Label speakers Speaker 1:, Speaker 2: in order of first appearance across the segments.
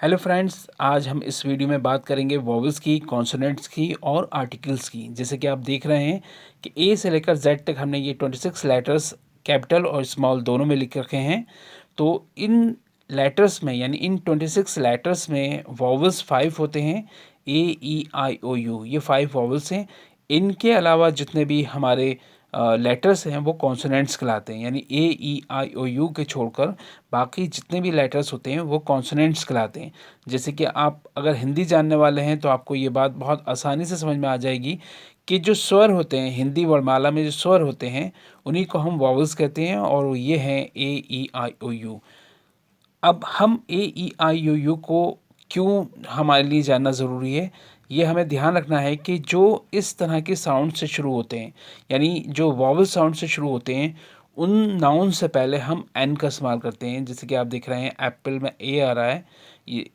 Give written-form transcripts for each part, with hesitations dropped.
Speaker 1: Hello friends, आज हम इस वीडियो में बात करेंगे वॉवल्स की, कॉन्सोनेंट्स की और आर्टिकल्स की। जैसे कि आप देख रहे हैं कि ए से लेकर जेड तक हमने ये 26 लेटर्स कैपिटल और स्मॉल दोनों में लिख रखे हैं। तो इन लेटर्स में यानी इन 26 लेटर्स में वॉवल्स 5 होते हैं। ए, ई, आई, ओ, यू, ये 5 वॉवल्स हैं। इनके अलावा जितने भी हमारे लेटर्स हैं वो कॉन्सोनेंट्स कहलाते हैं। यानी ए, ई, आई, ओ, यू के छोड़कर बाकी जितने भी लेटर्स होते हैं वो कॉन्सोनेंट्स कहलाते हैं। जैसे कि आप अगर हिंदी जानने वाले हैं तो आपको ये बात बहुत आसानी से समझ में आ जाएगी कि जो स्वर होते हैं हिंदी वर्णमाला में, जो स्वर होते हैं उन्हीं को हम वॉवल्स कहते हैं और ये हैं ए, ई, आई, ओ, यू। अब हम ए, ई, आई, ओ, यू को क्यों हमारे लिए जानना ज़रूरी है, ये हमें ध्यान रखना है कि जो इस तरह के साउंड से शुरू होते हैं, यानी जो वॉवल साउंड से शुरू होते हैं, उन नाउन से पहले हम एन का इस्तेमाल करते हैं। जैसे कि आप देख रहे हैं एप्पल में ए आ रहा है, ये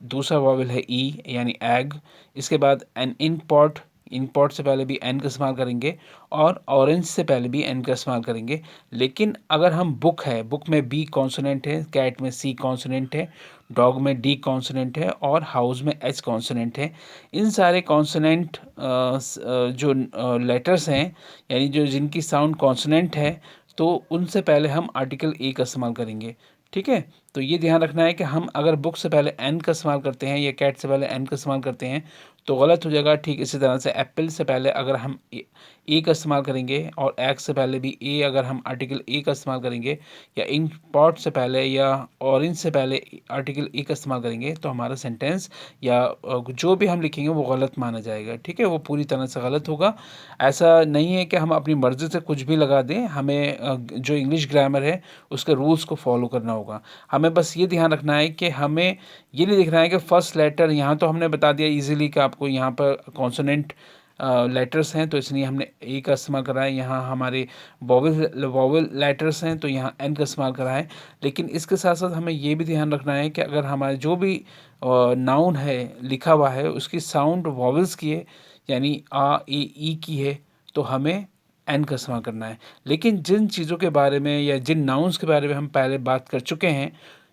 Speaker 1: दूसरा वॉवल है ई यानी एग। इसके बाद एन इन पॉट, इन पॉट से पहले भी एन का इस्तेमाल करेंगे और ऑरेंज से पहले भी एन का इस्तेमाल करेंगे। लेकिन अगर हम बुक है, बुक में बी कॉन्सोनेंट है, कैट में सी कॉन्सोनेंट है, डॉग में डी कॉन्सोनेंट है और हाउस में एच कॉन्सोनेंट है। इन सारे कॉन्सोनेंट जो लेटर्स हैं, यानी जो जिनकी साउंड कॉन्सोनेंट है, तो उनसे पहले हम आर्टिकल ए का इस्तेमाल करेंगे। ठीक है, तो ये ध्यान रखना है कि हम अगर बुक से पहले एन का इस्तेमाल करते हैं या कैट से पहले एन का इस्तेमाल करते हैं तो गलत हो जाएगा। ठीक इसी तरह से एप्पल से पहले अगर हम ए का इस्तेमाल करेंगे और एग से पहले भी ए, अगर हम आर्टिकल ए का इस्तेमाल करेंगे या इन पॉट से पहले या ऑरेंज से पहले आर्टिकल ए का इस्तेमाल करेंगे तो हमारा सेंटेंस या जो भी हम लिखेंगे वो गलत माना जाएगा। ठीक है, वो पूरी तरह से गलत होगा। ऐसा नहीं है कि हम अपनी मर्ज़ी से कुछ भी लगा दें, हमें जो इंग्लिश ग्रामर है उसके रूल्स को फॉलो करना होगा। हमें बस ये ध्यान रखना है कि हमें ये नहीं देखना है कि फर्स्ट लेटर, यहाँ तो हमने बता दिया इजीली कि आपको यहाँ पर कॉन्सोनेंट लेटर्स हैं तो इसलिए हमने ए का इस्तेमाल करा है। यहाँ हमारे वॉवल वॉवल लेटर्स हैं तो यहाँ एन का इस्तेमाल करा है। लेकिन इसके साथ साथ हमें ये भी ध्यान रखना है कि अगर हमारे जो भी नाउन है लिखा हुआ है उसकी साउंड वॉवल्स की है, यानी आ, ए, ई की है, तो हमें एन का इस्तेमाल करना है। लेकिन जिन चीज़ों के बारे में या जिन नाउन्स के बारे में हम पहले बात कर चुके हैं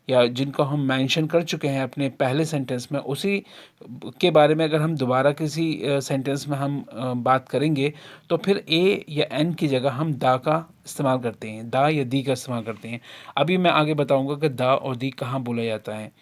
Speaker 1: या जिनको हम मेंशन कर चुके हैं अपने पहले सेंटेंस में, उसी के बारे में अगर हम दोबारा किसी सेंटेंस में हम बात करेंगे तो फिर ए या एन की जगह हम दा का इस्तेमाल करते हैं, दा या दी का इस्तेमाल करते हैं। अभी मैं आगे बताऊंगा कि दा और दी कहाँ बोला जाता है।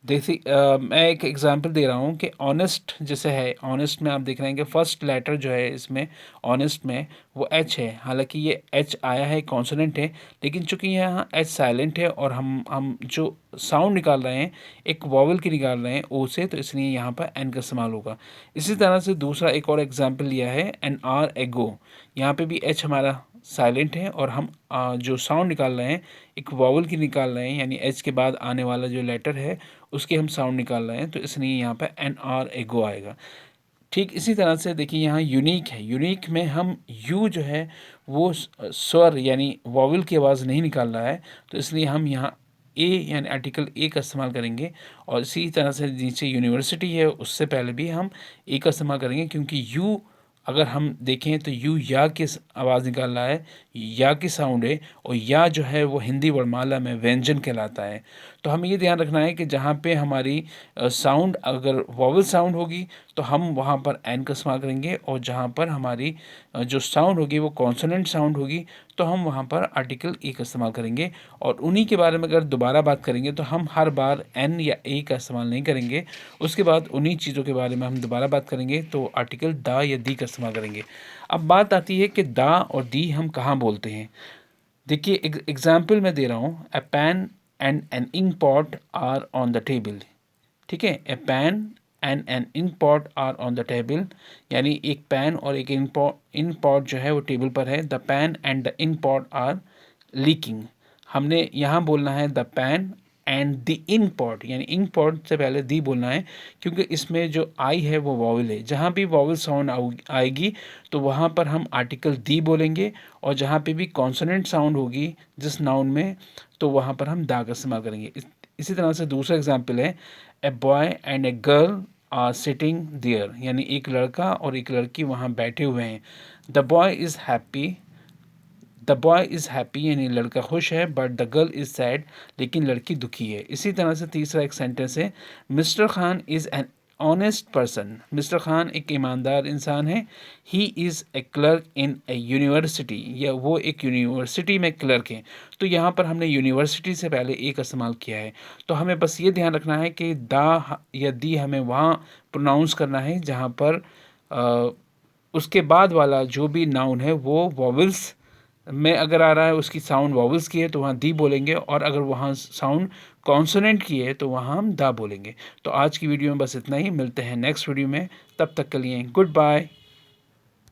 Speaker 1: देखिए मैं एक एग्जांपल दे रहा हूँ कि ऑनेस्ट जैसे है, ऑनेस्ट में आप देख रहे हैं कि फर्स्ट लेटर जो है इसमें ऑनेस्ट में वो एच है। हालांकि ये एच आया है, कॉन्सोनेंट है, लेकिन चूंकि यहाँ एच साइलेंट है और हम जो साउंड निकाल रहे हैं एक वॉवल की निकाल रहे हैं ओ से, तो इसलिए यहाँ पर एन का इस्तेमाल होगा। इसी तरह से दूसरा एक और एग्जाम्पल लिया है एन आर एगो। यहाँ पे भी एच हमारा साइलेंट है और हम जो साउंड निकाल रहे हैं एक वॉवल की निकाल रहे हैं, यानी एच के बाद आने वाला जो लेटर है उसके हम साउंड निकाल रहे हैं, तो इसलिए यहाँ पर एन आर एगो आएगा। ठीक इसी तरह से देखिए यहाँ यूनिक है, यूनिक में हम यू जो है वो स्वर यानी वॉवल की आवाज़ नहीं निकाल रहा है, तो इसलिए हम यहाँ ए यानी आर्टिकल ए का इस्तेमाल करेंगे। और इसी तरह से नीचे यूनिवर्सिटी है उससे पहले भी हम ए का इस्तेमाल करेंगे, क्योंकि यू अगर हम देखें तो यू या की आवाज़ निकाल रहा है, या की साउंड है, और या जो है वो हिंदी वर्णमाला में व्यंजन कहलाता है। तो हमें ये ध्यान रखना है कि जहाँ पे हमारी साउंड अगर वॉवल साउंड होगी तो हम वहाँ पर एन का इस्तेमाल करेंगे, और जहाँ पर हमारी जो साउंड होगी वो कॉन्सोनेंट साउंड होगी तो हम वहाँ पर आर्टिकल ए का इस्तेमाल करेंगे। और उन्हीं के बारे में अगर दोबारा बात करेंगे तो हम हर बार एन या ए का इस्तेमाल नहीं करेंगे, उसके बाद उन्हीं चीज़ों के बारे में हम दोबारा बात करेंगे तो आर्टिकल दा या दी का इस्तेमाल करेंगे। अब बात आती है कि दा और दी हम कहाँ बोलते हैं। देखिए एग्जाम्पल मैं दे रहा हूँ, a pen and an ink pot are on the table. ठीक है, a pen and an ink pot are on the table, यानी एक पैन और एक इंक पॉट जो है वो टेबल पर है। The pen and the ink pot are leaking. हमने यहाँ बोलना है the pen and the ink pot, यानी इंक पॉट से पहले दी बोलना है, क्योंकि इसमें जो आई है वो वॉवल है। जहाँ भी वॉवल साउंड आएगी तो वहाँ पर हम आर्टिकल दी बोलेंगे, और जहाँ पे भी कॉन्सोनेंट साउंड होगी जिस नाउन में तो वहाँ पर हम दा का इस्तेमाल करेंगे। इसी तरह से दूसरा एग्जाम्पल है, a boy and a girl are sitting there, यानी एक लड़का और एक लड़की वहाँ बैठे हुए हैं। The boy is happy, the boy is happy, यानी लड़का खुश है, but the girl is sad, लेकिन लड़की दुखी है। इसी तरह से तीसरा एक सेंटेंस है, mister Khan is an honest person, mister Khan एक ईमानदार इंसान है। He is a clerk in A university, या वो एक यूनिवर्सिटी में क्लर्क हैं। तो यहाँ पर हमने यूनिवर्सिटी से पहले ए का इस्तेमाल किया है। तो हमें बस ये ध्यान रखना है कि दा या दी हमें वहाँ प्रोनाउंस करना है जहाँ पर उसके बाद वाला जो भी नाउन है वो वॉवल्स में अगर आ रहा है, उसकी साउंड वॉवल्स की है तो वहाँ दी बोलेंगे, और अगर वहाँ साउंड कॉन्सोनेंट की है तो वहाँ हम दा बोलेंगे। तो आज की वीडियो में बस इतना ही, मिलते हैं नेक्स्ट वीडियो में, तब तक के लिए गुड बाय।